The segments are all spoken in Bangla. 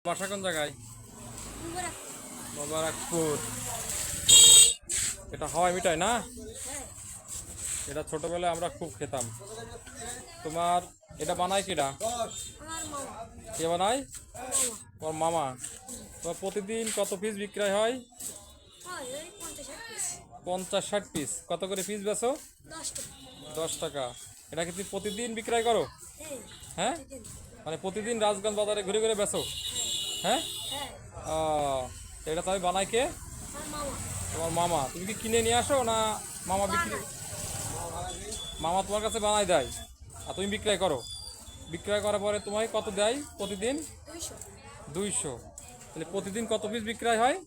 বাসা কোন জায়গায়? মোবারকপুর। এটা হাওয়াই মিঠাই না? এটা ছোটবেলায় আমরা খুব খেতাম। তোমার এটা বানায় কিরা? কে বানায়? তোমার মামা। তোমার প্রতিদিন কত পিস বিক্রয় হয়? 50-60 পিস। কত করে পিস বেচো? 10 টাকা। এটা কি তুমি প্রতিদিন বিক্রয় করো? হ্যাঁ, মানে প্রতিদিন রাজগঞ্জ বাজারে ঘুরে ঘুরে বেচো? হ্যাঁ। এটা তুমি বানাই কে? তোমার মামা। তুমি কি কিনে নিয়ে আসো না মামা বিক্রি? মামা তোমার কাছে বানাই দেয় আর তুমি বিক্রয় করো। বিক্রয় করার পরে তোমায় কত দেয় প্রতিদিন? 200। তাহলে প্রতিদিন কত পিস বিক্রয় হয়?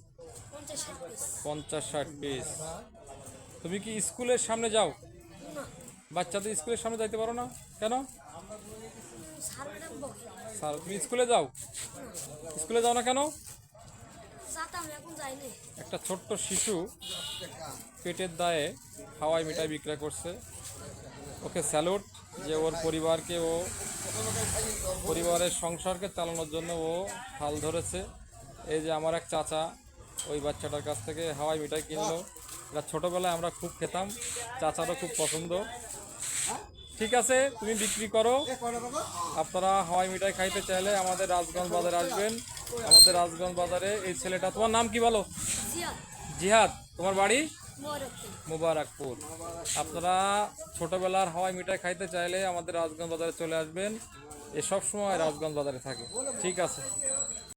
50-60 পিস। তুমি কি স্কুলের সামনে যাও? বাচ্চাদের স্কুলের সামনে যাইতে পারো না কেন? স্যার, তুমি স্কুলে যাও? স্কুলে যাও না কেন? একটা ছোট্ট শিশু পেটের দায়ে হাওয়াই মিঠাই বিক্রয় করছে। ওকে স্যালুট, যে ওর পরিবারকে, ও পরিবারের সংসারকে চালানোর জন্য ও হাল ধরেছে। এই যে আমার এক চাচা ওই বাচ্চাটার কাছ থেকে হাওয়াই মিঠাই কিনলো। এটা ছোটোবেলায় আমরা খুব খেতাম, চাচারও খুব পছন্দ। ঠিক আছে, তুমি বিক্রি করো। আপনারা হাওয়াই মিঠাই খাইতে চাইলে আমাদের রাজগঞ্জ বাজারে আসবেন। আমাদের রাজগঞ্জ বাজারে এই ছেলেটা, তোমার নাম কি বলো? জিহাদ। তোমার বাড়ি? মোবারকপুর। আপনারা ছোটবেলার হাওয়াই মিঠাই খাইতে চাইলে আমাদের রাজগঞ্জ বাজারে চলে আসবেন। এ সব সময় রাজগঞ্জ বাজারে থাকে। ঠিক আছে।